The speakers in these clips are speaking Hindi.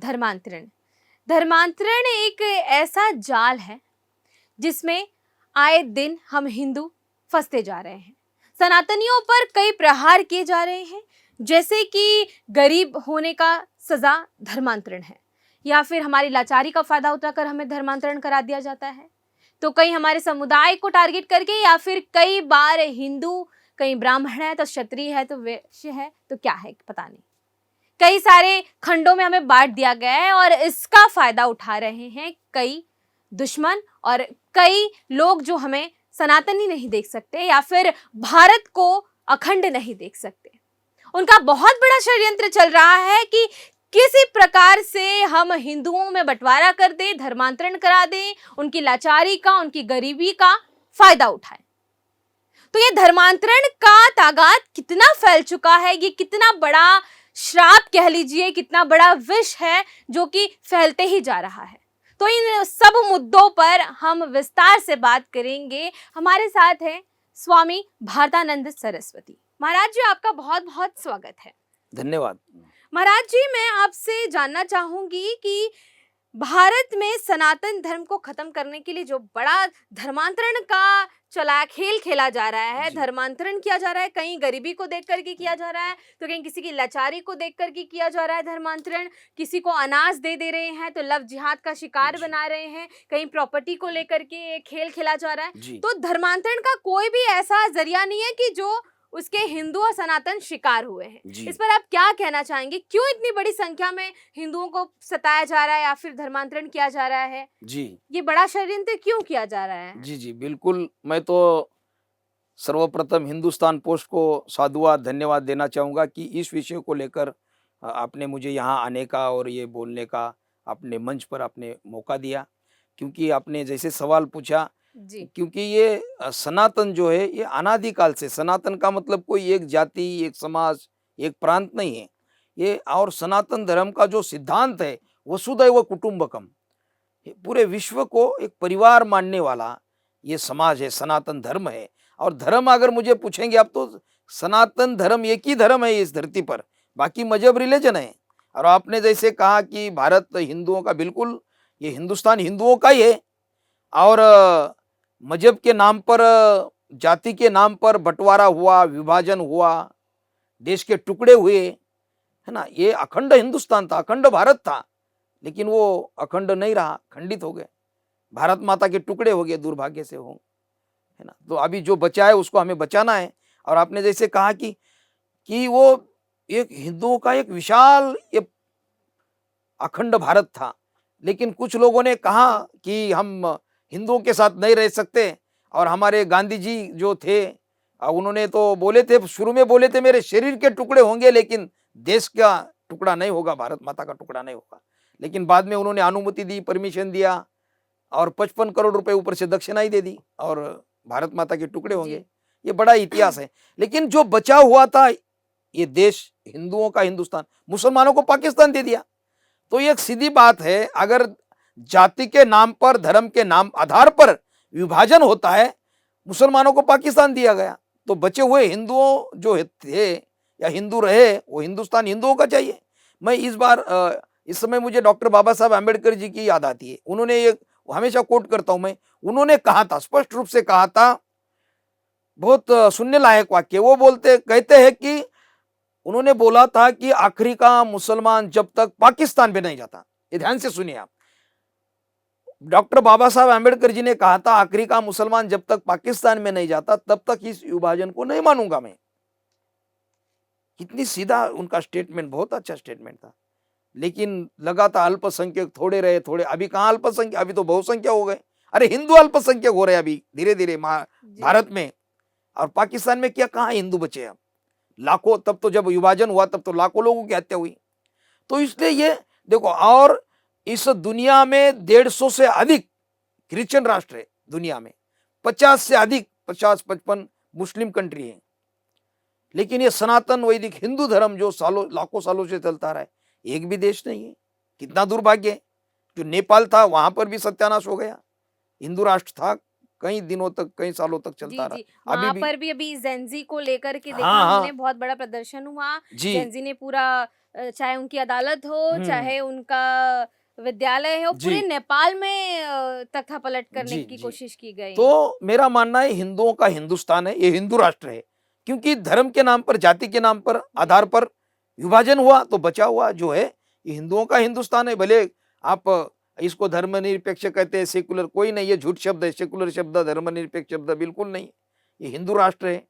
धर्मांतरण। धर्मांतरण एक ऐसा जाल है जिसमें आए दिन हम हिंदू फंसते जा रहे हैं। सनातनियों पर कई प्रहार किए जा रहे हैं, जैसे कि गरीब होने का सजा धर्मांतरण है, या फिर हमारी लाचारी का फायदा उठाकर हमें धर्मांतरण करा दिया जाता है। तो कई हमारे समुदाय को टारगेट करके, या फिर कई बार हिंदू, कहीं ब्राह्मण है तो क्षत्रिय है तो वैश्य है तो क्या है पता नहीं, कई सारे खंडों में हमें बांट दिया गया है और इसका फायदा उठा रहे हैं कई दुश्मन और कई लोग जो हमें सनातनी नहीं देख सकते या फिर भारत को अखंड नहीं देख सकते। उनका बहुत बड़ा षड्यंत्र चल रहा है कि किसी प्रकार से हम हिंदुओं में बंटवारा कर दें, धर्मांतरण करा दें, उनकी लाचारी का, उनकी गरीबी का फायदा उठाएं। तो ये धर्मांतरण का तागात कितना फैल चुका है, ये कितना बड़ा श्राप कह लीजिए, कितना बड़ा विष है जो कि फैलते ही जा रहा है। तो इन सब मुद्दों पर हम विस्तार से बात करेंगे। हमारे साथ हैं स्वामी भारतानंद सरस्वती। महाराज जी, आपका बहुत बहुत स्वागत है। धन्यवाद। महाराज जी, मैं आपसे जानना चाहूंगी कि भारत में सनातन धर्म को खत्म करने के लिए जो बड़ा धर्मांतरण का खेल खेला जा रहा है, धर्मांतरण किया जा रहा है, कहीं गरीबी को देख करके किया जा रहा है तो कहीं किसी की लाचारी को देख करके किया जा रहा है धर्मांतरण, किसी को अनाज दे रहे हैं तो लव जिहाद का शिकार बना रहे हैं, कहीं प्रॉपर्टी को लेकर के खेल खेला जा रहा है। तो धर्मांतरण का कोई भी ऐसा जरिया नहीं है कि जो उसके हिंदू और सनातन शिकार हुए हैं। इस पर आप क्या कहना चाहेंगे? क्यों इतनी बड़ी संख्या में हिंदुओं को सताया जा रहा है या फिर धर्मांतरण किया जा रहा है? ये बड़ा षड्यंत्र क्यों किया जा रहा है? जी बिल्कुल। मैं तो सर्वप्रथम हिंदुस्तान पोस्ट को साधुवाद धन्यवाद देना चाहूँगा कि इस विषय को लेकर आपने मुझे यहाँ आने का और ये बोलने का अपने मंच पर आपने मौका दिया, क्योंकि आपने जैसे सवाल पूछा क्योंकि ये सनातन जो है ये अनादिकाल से, सनातन का मतलब कोई एक जाति, एक समाज, एक प्रांत नहीं है ये। और सनातन धर्म का जो सिद्धांत है वसुधैव कुटुंबकम, पूरे विश्व को एक परिवार मानने वाला ये समाज है, सनातन धर्म है। और धर्म अगर मुझे पूछेंगे आप तो सनातन धर्म एक ही धर्म है इस धरती पर, बाकी मजहब रिलीजन है। और आपने जैसे कहा कि भारत हिंदुओं का, बिल्कुल ये हिंदुस्तान हिंदुओं का ही है। और मजहब के नाम पर, जाति के नाम पर बंटवारा हुआ, विभाजन हुआ, देश के टुकड़े हुए, है ना। ये अखंड हिंदुस्तान था, अखंड भारत था, लेकिन वो अखंड नहीं रहा, खंडित हो गए, भारत माता के टुकड़े हो गए, दुर्भाग्य से हो, है ना। तो अभी जो बचा है उसको हमें बचाना है। और आपने जैसे कहा कि वो एक हिंदुओं का एक विशाल ये अखंड भारत था, लेकिन कुछ लोगों ने कहा कि हम हिंदुओं के साथ नहीं रह सकते। और हमारे गांधी जी जो थे उन्होंने तो बोले थे, शुरू में बोले थे मेरे शरीर के टुकड़े होंगे लेकिन देश का टुकड़ा नहीं होगा, भारत माता का टुकड़ा नहीं होगा। लेकिन बाद में उन्होंने अनुमति दी, परमिशन दिया और 55 करोड़ रुपए ऊपर से दक्षिणा ही दे दी और भारत माता के टुकड़े होंगे। ये बड़ा इतिहास है। लेकिन जो बचा हुआ था ये देश हिंदुओं का, हिंदुस्तान, मुसलमानों को पाकिस्तान दे दिया। तो ये एक सीधी बात है, अगर जाति के नाम पर, धर्म के नाम आधार पर विभाजन होता है, मुसलमानों को पाकिस्तान दिया गया, तो बचे हुए हिंदुओं जो थे या हिंदू रहे वो हिंदुस्तान हिंदुओं का चाहिए। मैं इस बार इस समय मुझे डॉक्टर बाबा साहब आम्बेडकर जी की याद आती है। उन्होंने ये हमेशा कोट करता हूं मैं, उन्होंने कहा था, स्पष्ट रूप से कहा था, बहुत सुनने लायक वाक्य। वो कहते हैं कि उन्होंने बोला था कि आखिरी का मुसलमान जब तक पाकिस्तान में नहीं जाता, ये ध्यान से सुनिए आप, डॉक्टर बाबा साहब आम्बेडकर जी ने कहा था आखिरी का मुसलमान जब तक पाकिस्तान में नहीं जाता तब तक इस विभाजन को नहीं मानूंगा मैं। कितनी सीधा उनका स्टेटमेंट, बहुत अच्छा स्टेटमेंट था। लेकिन लगातार अल्पसंख्यक थोड़े रहे, थोड़े, अभी कहां अल्पसंख्यक, अभी तो बहुसंख्यक हो गए। अरे हिंदू अल्पसंख्यक हो रहे अभी धीरे धीरे भारत में, और पाकिस्तान में क्या, कहां हिंदू बचे अब, लाखों। तब तो जब विभाजन हुआ तब तो लाखों लोगों की हत्या हुई। तो इसलिए ये देखो, और इस दुनिया में 150 से अधिक क्रिश्चियन राष्ट्र है दुनिया में, 50 से अधिक, 50-55 मुस्लिम कंट्री है। लेकिन ये सनातन वैदिक हिंदू धर्म जो लाखों सालों से चलता रहा है, एक भी देश नहीं है। कितना दुर्भाग्य है। जो नेपाल था वहां पर भी सत्यानाश हो गया, हिंदू राष्ट्र था, कई दिनों तक, कई सालों तक चलता रहा। अभी जेंजी को लेकर के देखा हमने, बहुत बड़ा प्रदर्शन हुआ, जेंजी ने पूरा चाहे उनकी अदालत हो, चाहे उनका विद्यालय हो, पूरे जी नेपाल में तख्ता पलट करने जी की जी। कोशिश की गई। तो मेरा मानना है हिंदुओं का हिंदुस्तान है, ये हिंदू राष्ट्र है, क्योंकि धर्म के नाम पर, जाति के नाम पर, जी, आधार पर विभाजन हुआ तो बचा हुआ जो है ये हिंदुओं का हिंदुस्तान है। भले आप इसको धर्मनिरपेक्ष कहते हैं, सेकुलर, कोई नहीं, ये झूठ शब्द है। सेकुलर शब्द, धर्मनिरपेक्ष शब्द बिल्कुल नहीं। ये हिंदू राष्ट्र है,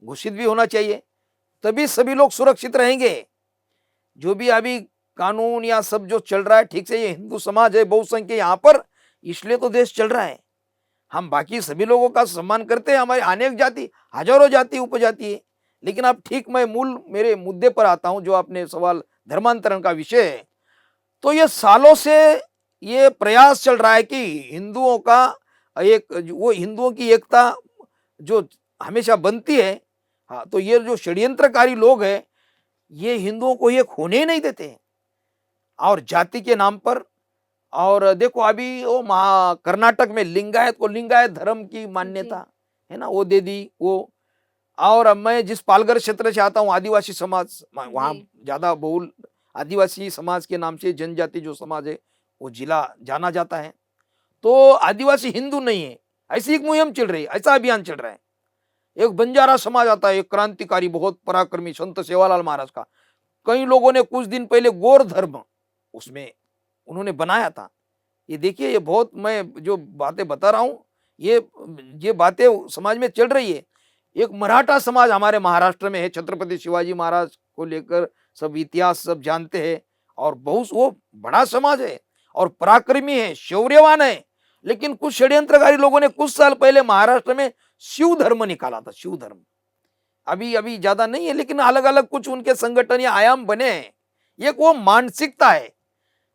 घोषित भी होना चाहिए, तभी सभी लोग सुरक्षित रहेंगे। जो भी अभी कानून या सब जो चल रहा है ठीक से, ये हिंदू समाज है बहुसंख्य यहाँ पर, इसलिए तो देश चल रहा है। हम बाकी सभी लोगों का सम्मान करते हैं, हमारी अनेक जाति, हजारों जाति उपजाति है, लेकिन अब ठीक मैं मूल मेरे मुद्दे पर आता हूं, जो आपने सवाल धर्मांतरण का विषय है। तो ये सालों से ये प्रयास चल रहा है कि हिंदुओं का वो हिंदुओं की एकता जो हमेशा बनती है। हाँ, तो ये जो षड्यंत्रकारी लोग हैं, ये हिंदुओं को एक होने ही नहीं देते, और जाति के नाम पर। और देखो अभी वो कर्नाटक में लिंगायत को, लिंगायत धर्म की मान्यता है ना, वो दे दी वो। और अब मैं जिस पालघर क्षेत्र से आता हूँ, आदिवासी समाज वहाँ जी, ज्यादा बहुल आदिवासी समाज के नाम से जनजाति जो समाज है वो जिला जाना जाता है। तो आदिवासी हिंदू नहीं है, ऐसी एक मुहिम चल रही है, ऐसा अभियान चल रहा है। एक बंजारा समाज आता है, एक क्रांतिकारी बहुत पराक्रमी संत सेवालाल महाराज का, कई लोगों ने कुछ दिन पहले गौर धर्म उसमें उन्होंने बनाया था। ये देखिए, ये बहुत, मैं जो बातें बता रहा हूं, ये बातें समाज में चल रही है। एक मराठा समाज हमारे महाराष्ट्र में है, छत्रपति शिवाजी महाराज को लेकर सब इतिहास सब जानते हैं, और बहुत वो बड़ा समाज है और पराक्रमी है, शौर्यवान है। लेकिन कुछ षड्यंत्रकारी लोगों ने कुछ साल पहले महाराष्ट्र में शिव धर्म निकाला था, शिव धर्म। अभी अभी ज्यादा नहीं है, लेकिन अलग अलग कुछ उनके संगठन या आयाम बने हैं। एक वो मानसिकता है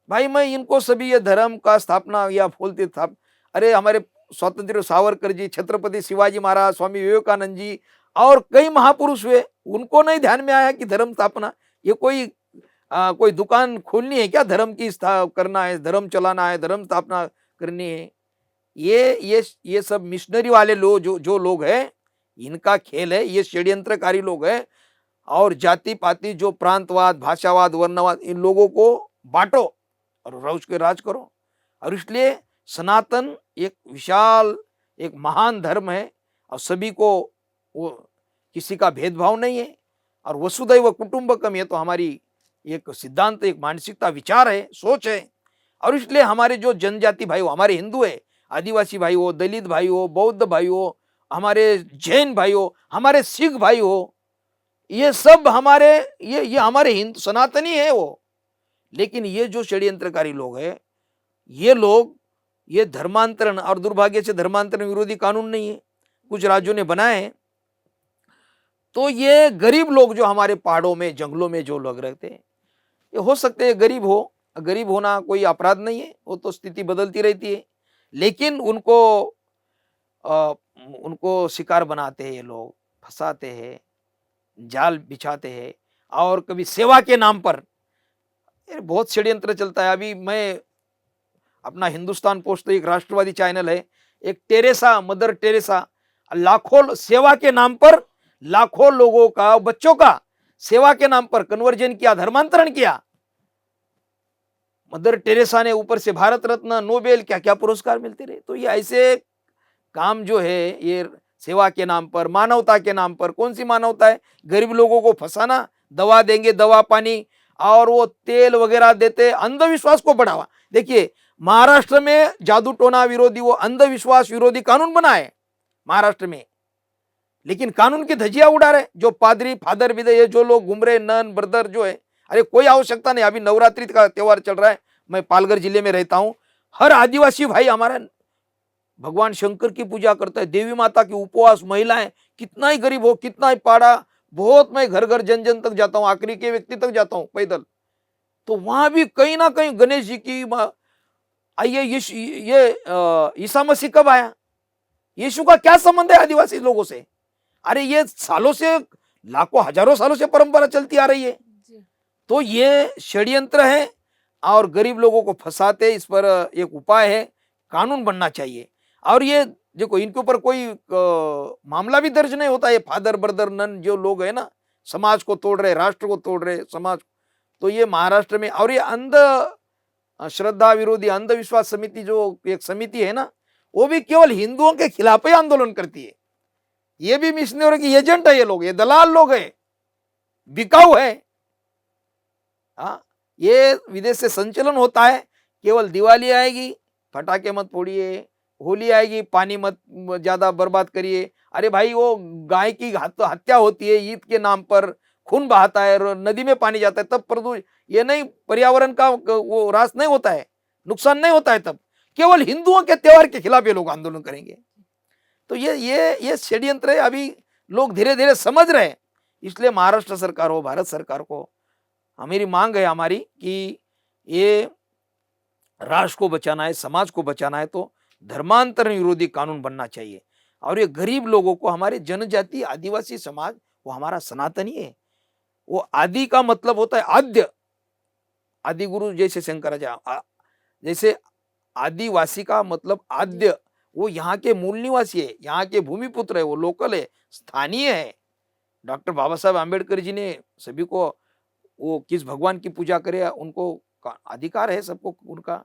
भाई, मैं इनको सभी ये धर्म का स्थापना या बोलते था। अरे हमारे स्वतंत्र सावरकर जी, छत्रपति शिवाजी महाराज, स्वामी विवेकानंद जी और कई महापुरुष हुए, उनको नहीं ध्यान में आया कि धर्म स्थापना ये कोई दुकान खोलनी है क्या, धर्म की करना है, धर्म चलाना है, धर्म स्थापना करनी है। ये सब मिशनरी वाले लोग जो लोग हैं, इनका खेल है, ये षड्यंत्रकारी लोग हैं। और जाति पाति जो प्रांतवाद, भाषावाद, वर्णवाद, इन लोगों को बांटो और रोज के राज करो। और इसलिए सनातन एक विशाल, एक महान धर्म है, और सभी को, वो किसी का भेदभाव नहीं है, और वसुधैव कुटुंबकम, ये तो हमारी एक सिद्धांत, एक मानसिकता, विचार है, सोच है। और इसलिए हमारे जो जनजाति भाई हो, हमारे हिंदू है, आदिवासी भाई हो, दलित भाई हो, बौद्ध भाई हो, हमारे जैन भाई हो, हमारे सिख भाई हो, ये सब हमारे, ये हमारे हिंदू सनातनी है वो। लेकिन ये जो षड्यंत्रकारी लोग हैं, ये लोग ये धर्मांतरण, और दुर्भाग्य से धर्मांतरण विरोधी कानून नहीं है, कुछ राज्यों ने बनाए हैं। तो ये गरीब लोग जो हमारे पहाड़ों में, जंगलों में जो लोग रहते हैं, ये हो सकते हैं गरीब हो, गरीब होना कोई अपराध नहीं है, वो तो स्थिति बदलती रहती है। लेकिन उनको शिकार बनाते हैं, ये लोग फंसाते हैं, जाल बिछाते हैं, और कभी सेवा के नाम पर ये बहुत षड्यंत्र चलता है। अभी मैं अपना हिंदुस्तान पोस्ट, एक राष्ट्रवादी चैनल है, एक टेरेसा, मदर टेरेसा, लाखों सेवा के नाम पर लाखों लोगों का, बच्चों का सेवा के नाम पर कन्वर्जन किया, धर्मांतरण किया। मदर टेरेसा ने ऊपर से भारत रत्न, नोबेल, क्या क्या पुरस्कार मिलते रहे। तो ये ऐसे काम जो है, ये सेवा के नाम पर, मानवता के नाम पर, कौन सी मानवता है, गरीब लोगों को फंसाना, दवा देंगे, दवा पानी, और वो तेल वगैरह देते, अंधविश्वास को बढ़ावा। देखिए महाराष्ट्र में जादू टोना विरोधी, वो अंधविश्वास विरोधी कानून बना है महाराष्ट्र में, लेकिन कानून की धज्जियां उड़ा रहे जो पादरी, फादर विदय, जो लोग घूम रहे, नन ब्रदर जो है। अरे कोई आवश्यकता नहीं। अभी नवरात्रि का त्योहार चल रहा है, मैं पालघर जिले में रहता हूं, हर आदिवासी भाई हमारा भगवान शंकर की पूजा करता है, देवी माता की उपवास, महिलाएं, कितना ही गरीब हो, कितना ही पाड़ा, बहुत, मैं घर घर जन जन तक जाता हूँ, आखिरी के व्यक्ति तक जाता हूँ पैदल। तो वहां भी कहीं ना कहीं गणेश जी की आइए, ये ईसा मसीह कब आया, यीशु का क्या संबंध है आदिवासी लोगों से। अरे ये सालों से, लाखों हजारों सालों से परंपरा चलती आ रही है। तो ये षड्यंत्र है, और गरीब लोगों को फंसाते, इस पर एक उपाय है, कानून बनना चाहिए। और ये देखो, इनके ऊपर कोई मामला भी दर्ज नहीं होता। ये फादर ब्रदर नन जो लोग है ना, समाज को तोड़ रहे, राष्ट्र को तोड़ रहे, समाज, तो ये महाराष्ट्र में, और ये श्रद्धा विरोधी अंधविश्वास समिति जो एक समिति है ना, वो भी केवल हिंदुओं के खिलाफ ही आंदोलन करती है। ये भी मिशनरी की एजेंट है, ये लोग, ये दलाल लोग है, बिकाऊ है। हाँ, ये विदेश से संचलन होता है, केवल दिवाली आएगी पटाखे मत फोड़िए, होली आएगी पानी मत ज्यादा बर्बाद करिए। अरे भाई, वो गाय की हत्या होती है ईद के नाम पर, खून बहाता है और नदी में पानी जाता है, तब प्रदूषण, ये नहीं पर्यावरण का वो ह्रास नहीं होता है, नुकसान नहीं होता है, तब केवल हिंदुओं के त्योहार के खिलाफ ये लोग आंदोलन करेंगे। तो ये षड्यंत्र है, अभी लोग धीरे धीरे समझ रहे हैं। इसलिए महाराष्ट्र सरकार हो, भारत सरकार को मेरी मांग है हमारी कि ये राष्ट्र को बचाना है, समाज को बचाना है, तो धर्मांतरण विरोधी कानून बनना चाहिए। और ये गरीब लोगों को, हमारे जनजाति आदिवासी समाज, वो हमारा सनातनी है। वो आदि का मतलब होता है आद्य, आदि गुरु जैसे शंकराचार्य, जैसे आदिवासी का मतलब आद्य, वो यहाँ के मूल निवासी है, यहाँ के भूमिपुत्र है, वो लोकल है, स्थानीय है। डॉक्टर बाबा साहब आम्बेडकर जी ने सभी को, वो किस भगवान की पूजा करे उनको अधिकार है सबको उनका।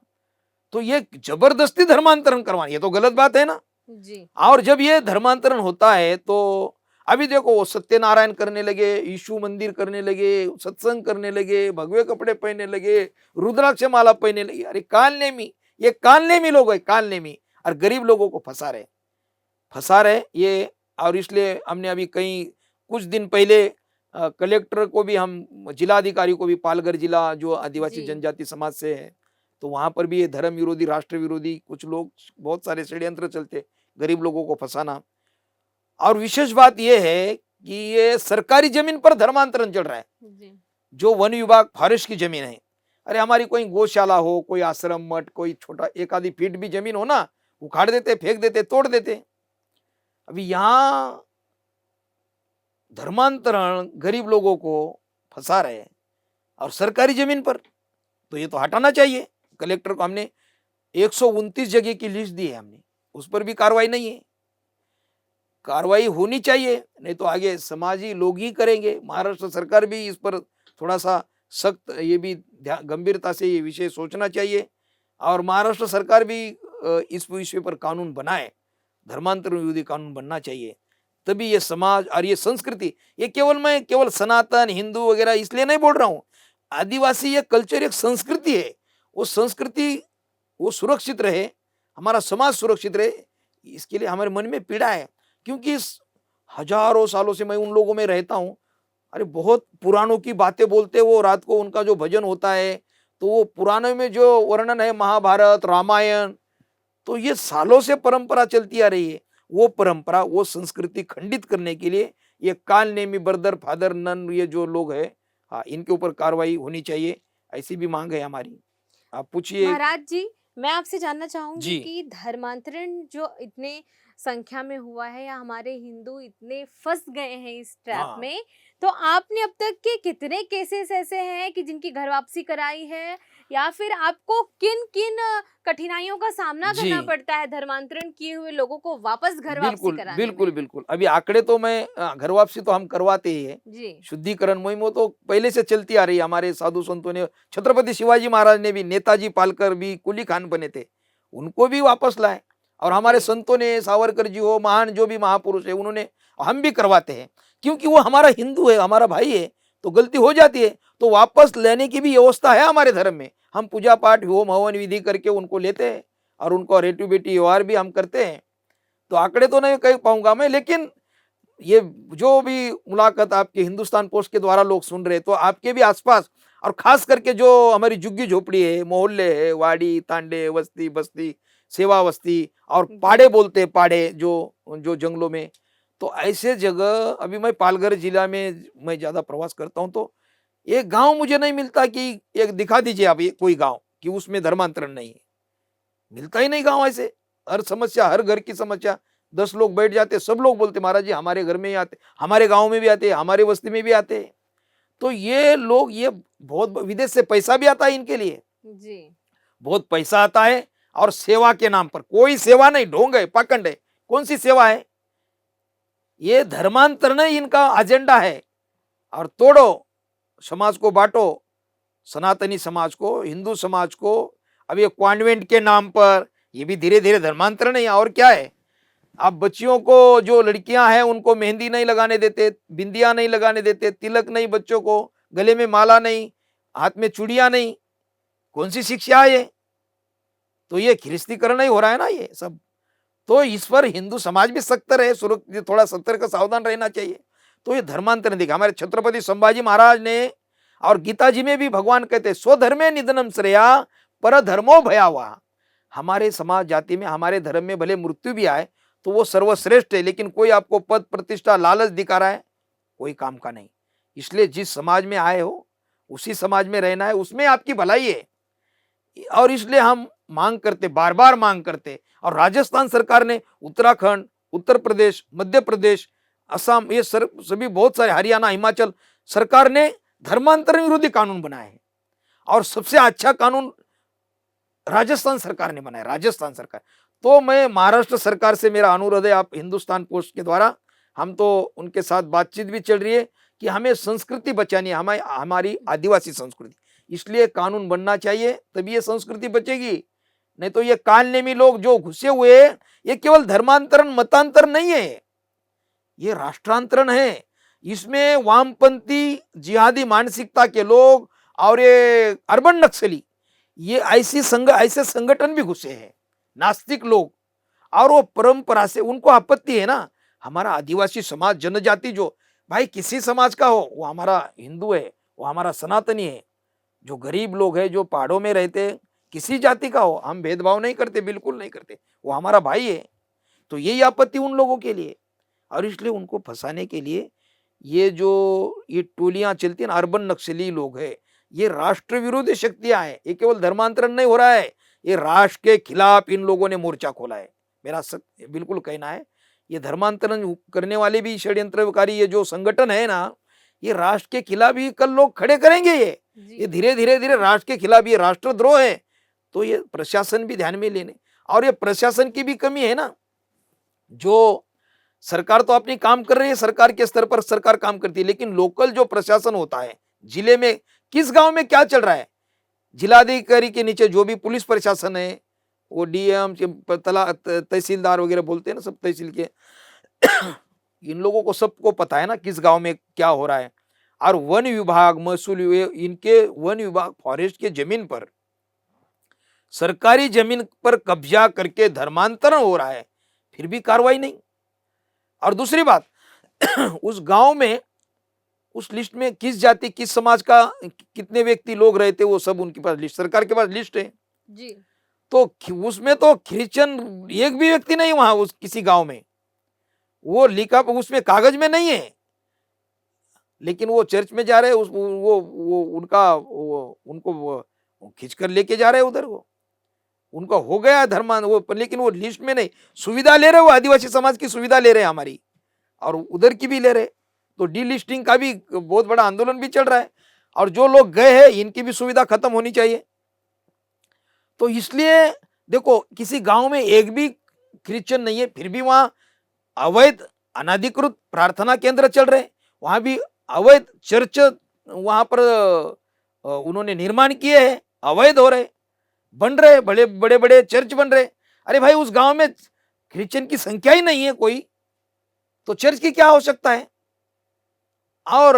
तो ये जबरदस्ती धर्मांतरण करवाना, ये तो गलत बात है ना जी। और जब ये धर्मांतरण होता है तो अभी देखो, वो सत्यनारायण करने लगे, यीशु मंदिर करने लगे, सत्संग करने लगे, भगवे कपड़े पहनने लगे, रुद्राक्ष माला पहनने लगे। अरे कालनेमी, ये कालनेमी लोग है, कालनेमी, और गरीब लोगों को फंसा रहे ये। और इसलिए हमने अभी कुछ दिन पहले कलेक्टर को भी, हम जिलाधिकारी को भी, पालघर जिला जो आदिवासी जनजाति समाज से है, तो वहां पर भी ये धर्म विरोधी, राष्ट्र विरोधी कुछ लोग, बहुत सारे षड्यंत्र चलते गरीब लोगों को फंसाना। और विशेष बात यह है कि ये सरकारी जमीन पर धर्मांतरण चल रहा है, जो वन विभाग फॉरेस्ट की जमीन है। अरे हमारी कोई गौशाला हो, कोई आश्रम मठ, कोई छोटा एक आधी फीट भी जमीन हो ना, उखाड़ देते, फेंक देते, तोड़ देते। अभी यहाँ धर्मांतरण गरीब लोगों को फंसा रहे हैं और सरकारी जमीन पर, तो ये तो हटाना चाहिए। कलेक्टर को हमने 129 जगह की लिस्ट दी है, हमने उस पर भी कार्रवाई नहीं है। कार्रवाई होनी चाहिए, नहीं तो आगे समाजी लोग ही करेंगे। महाराष्ट्र सरकार भी इस पर थोड़ा सा सख्त, ये भी गंभीरता से ये विषय सोचना चाहिए और महाराष्ट्र सरकार भी इस विषय पर कानून बनाए, धर्मांतरण विरोधी कानून बनना चाहिए। तभी ये समाज और ये संस्कृति, ये मैं केवल सनातन हिंदू वगैरह इसलिए नहीं बोल रहा हूँ, आदिवासी ये कल्चर एक संस्कृति है, वो संस्कृति वो सुरक्षित रहे, हमारा समाज सुरक्षित रहे, इसके लिए हमारे मन में पीड़ा है। क्योंकि हजारों सालों से मैं उन लोगों में रहता हूँ, अरे बहुत पुरानों की बातें बोलते, वो रात को उनका जो भजन होता है, तो वो पुराने में जो वर्णन है, महाभारत रामायण, तो ये सालों से परंपरा चलती आ रही है। वो परंपरा, वो संस्कृति खंडित करने के लिए ये कालनेमी, बर्दर, फादर, नन, ये जो लोग हैं, हाँ, इनके ऊपर कार्रवाई होनी चाहिए, ऐसी भी मांग है हमारी। आप पूछिए महाराज जी। मैं आपसे जानना चाहूंगी जी। कि धर्मांतरण जो इतने संख्या में हुआ है, या हमारे हिंदू इतने फंस गए हैं इस ट्रैप में, तो आपने अब तक के कितने केसेस ऐसे हैं कि जिनकी घर वापसी कराई है, या फिर आपको किन किन कठिनाइयों का सामना करना पड़ता है धर्मांतरण किए हुए लोगों को वापस घर वापसी कराने बिल्कुल बिल्कुल। अभी आंकड़े तो मैं घर वापसी तो हम करवाते ही है, शुद्धिकरण मुहिम तो पहले से चलती आ रही है। हमारे साधु संतों ने, छत्रपति शिवाजी महाराज ने भी, नेताजी पालकर भी कुली खान बने थे, उनको भी वापस लाए। और हमारे संतों ने, सावरकर जी हो, महान जो भी महापुरुष है, उन्होंने, हम भी करवाते हैं, क्योंकि वो हमारा हिंदू है, हमारा भाई है, तो गलती हो जाती है तो वापस लेने की भी व्यवस्था है हमारे धर्म में। हम पूजा पाठ, होम हवन विधि करके उनको लेते हैं और उनको रेटू बेटी व्यवहार भी हम करते हैं। तो आंकड़े तो नहीं कह पाऊंगा मैं, लेकिन ये जो भी मुलाकात आपके हिंदुस्तान पोस्ट के द्वारा लोग सुन रहे, तो आपके भी आसपास, और खास करके जो हमारी झुग्गी झोपड़ी है, मोहल्ले है, वाड़ी तांडे, वस्ती बस्ती, सेवा वस्ती, और पाड़े बोलते हैं, पाड़े जो जंगलों में, तो ऐसे जगह, अभी मैं पालघर जिला में मैं ज्यादा प्रवास करता हूं, तो एक गांव मुझे नहीं मिलता कि एक दिखा दीजिए आप कोई गांव कि उसमें धर्मांतरण नहीं है, मिलता ही नहीं गांव ऐसे। हर समस्या, हर घर की समस्या, 10 लोग बैठ जाते, सब लोग बोलते महाराज जी हमारे घर में ही आते, हमारे गांव में भी आते, हमारे बस्ती में भी आते। तो ये लोग, ये बहुत विदेश से पैसा भी आता है इनके लिए जी, बहुत पैसा आता है, और सेवा के नाम पर कोई सेवा नहीं, ढोंग है, पाखंड है, कौन सी सेवा है? ये धर्मांतरण इनका एजेंडा है। और तोड़ो, समाज को बांटो, सनातनी समाज को, हिंदू समाज को अब ये कॉन्वेंट के नाम पर ये भी धीरे धीरे धर्मांतरण है और क्या है। आप बच्चियों को, जो लड़कियां हैं उनको मेहंदी नहीं लगाने देते, बिंदिया नहीं लगाने देते, तिलक नहीं, बच्चों को गले में माला नहीं, हाथ में चूड़ियां नहीं। कौन सी शिक्षा है ये? तो ये ख्रिस्तीकरण ही हो रहा है ना ये सब। तो इस पर हिंदू समाज भी सख्त रहे, सुरक्षित, थोड़ा सतर्क सावधान रहना चाहिए। तो ये धर्मांतरण देखा हमारे छत्रपति संभाजी महाराज ने, और गीता जी में भी भगवान कहते स्वधर्मे निधनम श्रेया पर धर्मो भयावह। हमारे समाज जाति में, हमारे धर्म में भले मृत्यु भी आए तो वो सर्वश्रेष्ठ है, लेकिन कोई आपको पद प्रतिष्ठा लालच दिखा रहा है, कोई काम का नहीं। इसलिए जिस समाज में आए हो उसी समाज में रहना है, उसमें आपकी भलाई है। और इसलिए हम मांग करते, बार बार मांग करते। और राजस्थान सरकार ने, उत्तराखंड, उत्तर प्रदेश, मध्य प्रदेश, असम, ये सभी बहुत सारे, हरियाणा, हिमाचल सरकार ने धर्मांतरण विरोधी कानून बनाए हैं। और सबसे अच्छा कानून राजस्थान सरकार ने बनाया, राजस्थान सरकार। तो मैं महाराष्ट्र सरकार से मेरा अनुरोध है, आप हिंदुस्तान पोस्ट के द्वारा, हम तो उनके साथ बातचीत भी चल रही है कि हमें संस्कृति बचानी है, हमारी आदिवासी संस्कृति। इसलिए कानून बनना चाहिए, तभी ये संस्कृति बचेगी। नहीं तो ये कालनेमी लोग जो घुसे हुए, ये केवल धर्मांतरण, मतांतर नहीं है, ये राष्ट्रांतरण है। इसमें वामपंथी जिहादी मानसिकता के लोग और ये अर्बन नक्सली, ये ऐसे संगठन भी घुसे हैं, नास्तिक लोग। और वो परंपरा से उनको आपत्ति है ना, हमारा आदिवासी समाज, जनजाति, जो भाई किसी समाज का हो, वो हमारा हिंदू है, वो हमारा सनातनी है। जो गरीब लोग हैं, जो पहाड़ों में रहते, किसी जाति का हो, हम भेदभाव नहीं करते, बिल्कुल नहीं करते, वो हमारा भाई है। तो यही आपत्ति उन लोगों के लिए। और इसलिए उनको फंसाने के लिए ये टोलियां चलती है ना, अर्बन नक्सली लोग हैं, ये राष्ट्र विरोधी शक्तियां हैं। ये केवल धर्मांतरण नहीं हो रहा है, ये राष्ट्र के खिलाफ इन लोगों ने मोर्चा खोला है। मेरा बिल्कुल कहना है, ये धर्मांतरण करने वाले भी षड्यंत्रकारी ये जो संगठन है ना, ये राष्ट्र के खिलाफ ही कल लोग खड़े करेंगे। ये धीरे धीरे राष्ट्र के खिलाफ, ये राष्ट्रद्रोह है। तो ये प्रशासन भी ध्यान में लेने, और ये प्रशासन की भी कमी है ना। जो सरकार तो अपनी काम कर रही है, सरकार के स्तर पर सरकार काम करती है, लेकिन लोकल जो प्रशासन होता है, जिले में किस गांव में क्या चल रहा है, जिलाधिकारी के नीचे जो भी पुलिस प्रशासन है, वो डीएम, तहसीलदार वगैरह बोलते हैं ना, सब तहसील के इन लोगों को सबको पता है ना किस गांव में क्या हो रहा है। और वन विभाग, महसूल, इनके वन विभाग फॉरेस्ट के जमीन पर, सरकारी जमीन पर कब्जा करके धर्मांतरण हो रहा है, फिर भी कार्रवाई नहीं। और दूसरी बात, उस गांव में, उस लिस्ट में किस जाति, किस समाज का कितने व्यक्ति लोग रहते, वो सब उनके पास लिस्ट, सरकार के पास लिस्ट है जी। तो उसमें तो क्रिश्चियन एक भी व्यक्ति नहीं वहां, उस किसी गांव में, वो लिखा उसमें कागज में नहीं है, लेकिन वो चर्च में जा रहे हैं, उनको खींच कर लेके जा रहे हैं उधर, वो उनका हो गया धर्मान वो, लेकिन वो लिस्ट में नहीं। सुविधा ले रहे, वो आदिवासी समाज की सुविधा ले रहे हैं हमारी, और उधर की भी ले रहे। तो डीलिस्टिंग का भी बहुत बड़ा आंदोलन भी चल रहा है, और जो लोग गए हैं इनकी भी सुविधा खत्म होनी चाहिए। तो इसलिए देखो, किसी गांव में एक भी क्रिश्चियन नहीं है, फिर भी वहां अवैध अनाधिकृत प्रार्थना केंद्र चल रहे, वहां भी अवैध चर्च वहां पर उन्होंने निर्माण किए हैं, अवैध हो रहे, बन रहे, बड़े बड़े बड़े चर्च बन रहे। अरे भाई, उस गांव में क्रिश्चियन की संख्या ही नहीं है कोई, तो चर्च की क्या आवश्यकता है? और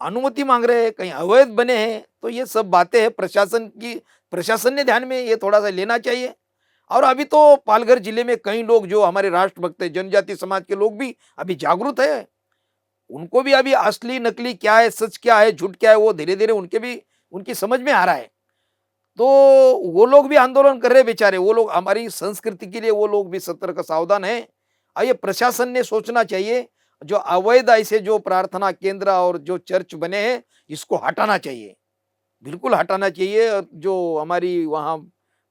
अनुमति मांग रहे हैं, कहीं अवैध बने हैं। तो ये सब बातें हैं, प्रशासन ने ध्यान में ये थोड़ा सा लेना चाहिए। और अभी तो पालघर जिले में कई लोग जो हमारे राष्ट्रभक्त है, जनजाति समाज के लोग भी अभी जागरूक है, उनको भी अभी असली नकली क्या है, सच क्या है, झूठ क्या है, वो धीरे धीरे उनकी समझ में आ रहा है। तो वो लोग भी आंदोलन कर रहे बेचारे, वो लोग हमारी संस्कृति के लिए, वो लोग भी सतर्क सावधान है। और ये प्रशासन ने सोचना चाहिए, जो अवैध ऐसे जो प्रार्थना केंद्र और जो चर्च बने हैं, इसको हटाना चाहिए, बिल्कुल हटाना चाहिए। जो हमारी वहाँ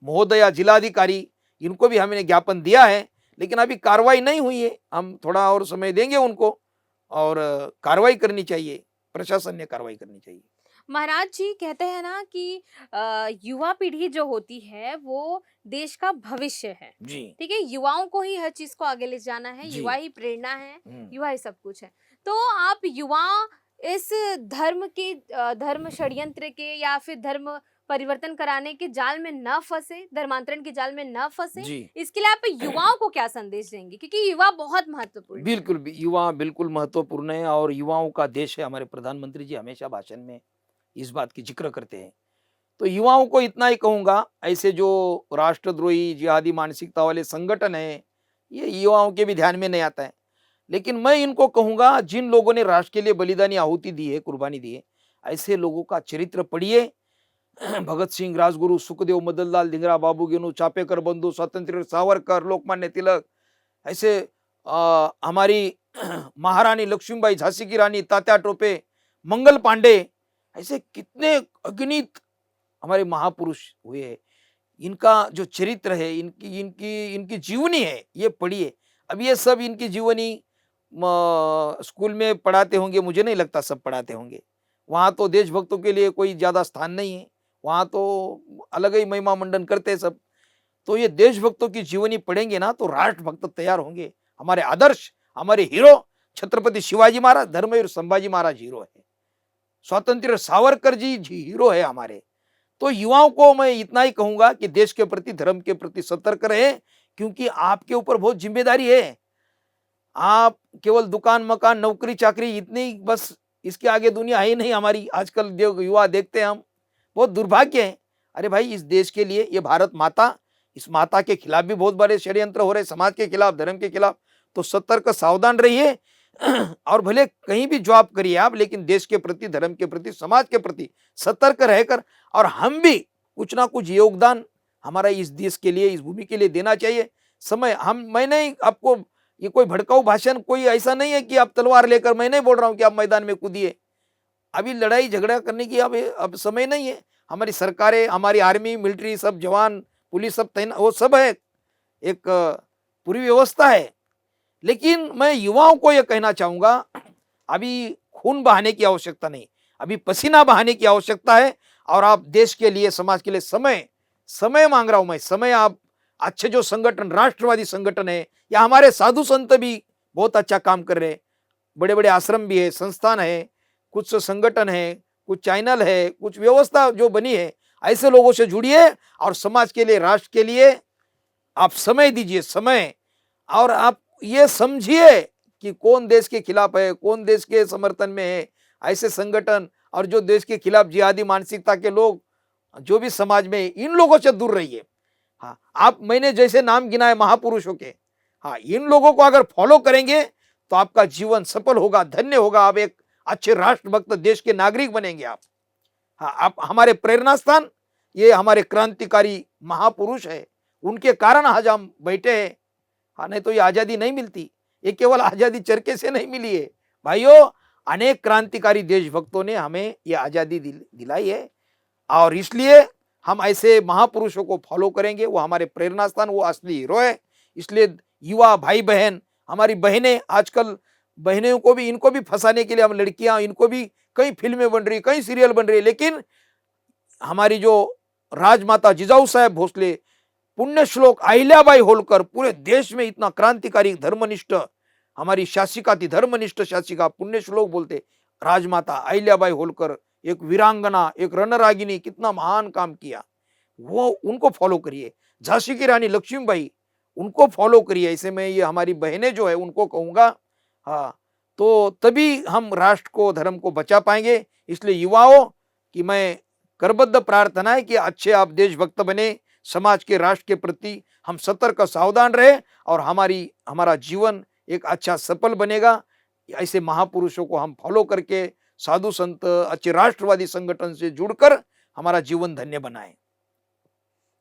महोदया जिलाधिकारी, इनको भी हमने ज्ञापन दिया है, लेकिन अभी कार्रवाई नहीं हुई है। हम थोड़ा और समय देंगे उनको, और कार्रवाई करनी चाहिए, प्रशासन ने कार्रवाई करनी चाहिए। महाराज जी कहते हैं ना कि युवा पीढ़ी जो होती है वो देश का भविष्य है। जी। ठीक है, युवाओं को ही हर चीज को आगे ले जाना है, जी। युवा ही प्रेरणा है, युवा ही सब कुछ है। तो आप युवा इस धर्म षड्यंत्र के या फिर धर्म परिवर्तन कराने के जाल में न फंसे, धर्मांतरण के जाल में न फंसे, जी इसके लिए आप युवाओं को क्या संदेश देंगे? क्योंकि युवा बहुत महत्वपूर्ण है। बिल्कुल युवा बिल्कुल महत्वपूर्ण है और युवाओं का देश है। हमारे प्रधानमंत्री जी हमेशा भाषण में इस बात की जिक्र करते हैं। तो युवाओं को इतना ही कहूँगा, ऐसे जो राष्ट्रद्रोही जिहादी मानसिकता वाले संगठन हैं, ये युवाओं के भी ध्यान में नहीं आता है। लेकिन मैं इनको कहूँगा, जिन लोगों ने राष्ट्र के लिए बलिदानी आहुति दी है, कुर्बानी दी है, ऐसे लोगों का चरित्र पढ़िए। भगत सिंह, राजगुरु, सुखदेव, मदनलाल धिंगरा, बाबू गेनू, चापेकर बंधु, स्वतंत्र सावरकर, लोकमान्य तिलक, ऐसे हमारी महारानी लक्ष्मीबाई, झांसी की रानी, तात्या टोपे, मंगल पांडे, ऐसे कितने अगणित हमारे महापुरुष हुए हैं। इनका जो चरित्र है, इनकी इनकी इनकी जीवनी है, ये पढ़िए। अब ये सब इनकी जीवनी स्कूल में पढ़ाते होंगे, मुझे नहीं लगता सब पढ़ाते होंगे। वहाँ तो देशभक्तों के लिए कोई ज़्यादा स्थान नहीं है, वहाँ तो अलग ही महिमा मंडन करते हैं सब। तो ये देशभक्तों की जीवनी पढ़ेंगे ना, तो राष्ट्रभक्त तैयार होंगे। हमारे आदर्श, हमारे हीरो छत्रपति शिवाजी महाराज, धर्मवीर संभाजी महाराज हीरो है, स्वतंत्र सावरकर जी हीरो है हमारे। तो युवाओं को मैं इतना ही कहूंगा कि देश के प्रति, धर्म के प्रति सतर्क रहे, क्योंकि आपके ऊपर बहुत जिम्मेदारी है। आप केवल दुकान, मकान, नौकरी, चाकरी, इतनी बस, इसके आगे दुनिया है ही नहीं हमारी। आजकल जो युवा देखते हैं हम, बहुत दुर्भाग्य है। अरे भाई, इस देश के लिए, ये भारत माता, इस माता के खिलाफ भी बहुत बड़े षड्यंत्र हो रहे, समाज के खिलाफ, धर्म के खिलाफ। तो सतर्क, सावधान रहिए। और भले कहीं भी जॉब करिए आप, लेकिन देश के प्रति, धर्म के प्रति, समाज के प्रति सतर्क रहकर, और हम भी कुछ ना कुछ योगदान हमारा इस देश के लिए, इस भूमि के लिए देना चाहिए। समय मैंने आपको, ये कोई भड़काऊ भाषण, कोई ऐसा नहीं है कि आप तलवार लेकर, मैं नहीं बोल रहा हूं कि आप मैदान में कूदिए। अभी लड़ाई झगड़ा करने की अब समय नहीं है। हमारी सरकारें, हमारी आर्मी, मिलिट्री, सब जवान, पुलिस, सब तैनात, वो सब है, एक पूरी व्यवस्था है। लेकिन मैं युवाओं को यह कहना चाहूंगा, अभी खून बहाने की आवश्यकता नहीं, अभी पसीना बहाने की आवश्यकता है। और आप देश के लिए, समाज के लिए समय मांग रहा हूं मैं, समय। आप अच्छे जो संगठन, राष्ट्रवादी संगठन है, या हमारे साधु संत भी बहुत अच्छा काम कर रहे हैं, बड़े बड़े आश्रम भी है, संस्थान है, कुछ संगठन है, कुछ चैनल है, कुछ व्यवस्था जो बनी है, ऐसे लोगों से जुड़िए और समाज के लिए, राष्ट्र के लिए आप समय दीजिए, समय। और आप ये समझिए कि कौन देश के खिलाफ है, कौन देश के समर्थन में है, ऐसे संगठन, और जो देश के खिलाफ जिहादी मानसिकता के लोग जो भी समाज में, इन लोगों से दूर रहिए। हाँ, आप, मैंने जैसे नाम गिनाए महापुरुषों के, हाँ, इन लोगों को अगर फॉलो करेंगे तो आपका जीवन सफल होगा, धन्य होगा, आप एक अच्छे राष्ट्रभक्त, देश के नागरिक बनेंगे आप। हाँ, आप हमारे प्रेरणा स्थान, ये हमारे क्रांतिकारी महापुरुष है, उनके कारण आज हम बैठे हैं। हाँ, नहीं तो ये आजादी नहीं मिलती। ये केवल आजादी चरखे से नहीं मिली है भाइयों, अनेक क्रांतिकारी देशभक्तों ने हमें ये आजादी दिलाई है। और इसलिए हम ऐसे महापुरुषों को फॉलो करेंगे, वो हमारे प्रेरणा स्थान, वो असली हीरो है। इसलिए युवा भाई बहन, हमारी बहनें, आजकल बहनों को भी, इनको भी फंसाने के लिए हम लड़कियां, इनको भी कई फिल्में बन रही, कई सीरियल बन रही, लेकिन हमारी जो राजमाता जिजाऊ साहेब भोसले, पुण्य श्लोक अहिल्याबाई होलकर, पूरे देश में इतना क्रांतिकारी, धर्मनिष्ठ हमारी शासिका थी, धर्मनिष्ठ शासिका, पुण्य श्लोक बोलते राजमाता अहिल्याबाई होलकर, एक वीरांगना, एक रणरागिनी, कितना महान काम किया, वो उनको फॉलो करिए। झांसी की रानी लक्ष्मीबाई, उनको फॉलो करिए। ऐसे में ये हमारी बहनें जो है, उनको कहूंगा, हाँ, तो तभी हम राष्ट्र को, धर्म को बचा पाएंगे। इसलिए युवाओं की मैं करबद्ध प्रार्थना है कि अच्छे आप देशभक्त बने, समाज के, राष्ट्र के प्रति हम सतर्क, सावधान रहे, और हमारा जीवन एक अच्छा सफल बनेगा। ऐसे महापुरुषों को हम फॉलो करके, साधु संत, अच्छे राष्ट्रवादी संगठन से जुड़कर हमारा जीवन धन्य बनाएं।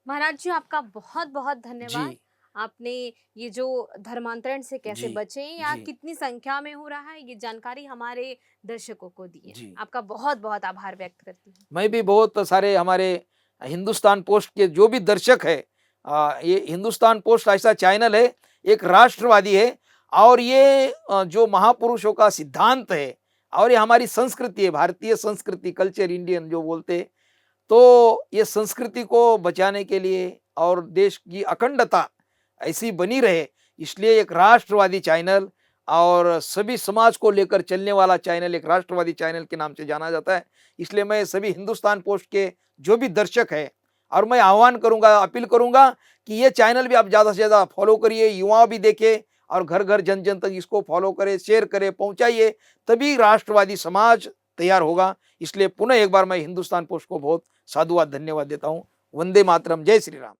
महाराज जी, आपका बहुत बहुत धन्यवाद। जी, आपने ये जो धर्मांतरण से कैसे जी, बचें या जी, कितनी संख्या में हो रहा है, ये जानकारी हमारे दर्शकों को दी है। जी। आपका बहुत बहुत आभार व्यक्त करती हूँ। मैं भी बहुत सारे हमारे हिंदुस्तान पोस्ट के जो भी दर्शक है, ये हिंदुस्तान पोस्ट ऐसा चैनल है, एक राष्ट्रवादी है, और ये जो महापुरुषों का सिद्धांत है, और ये हमारी संस्कृति है, भारतीय संस्कृति, कल्चर, इंडियन जो बोलते हैं, तो ये संस्कृति को बचाने के लिए और देश की अखंडता ऐसी बनी रहे, इसलिए एक राष्ट्रवादी चैनल और सभी समाज को लेकर चलने वाला चैनल, एक राष्ट्रवादी चैनल के नाम से जाना जाता है। इसलिए मैं सभी हिंदुस्तान पोस्ट के जो भी दर्शक है, और मैं आह्वान करूंगा, अपील करूंगा कि ये चैनल भी आप ज़्यादा से ज़्यादा फॉलो करिए, युवा भी देखें और घर घर जन जन तक इसको फॉलो करें, शेयर करें, पहुंचाइए, तभी राष्ट्रवादी समाज तैयार होगा। इसलिए पुनः एक बार मैं हिंदुस्तान पोस्ट को बहुत साधुवाद, धन्यवाद देता हूँ। वंदे मातरम, जय श्री राम।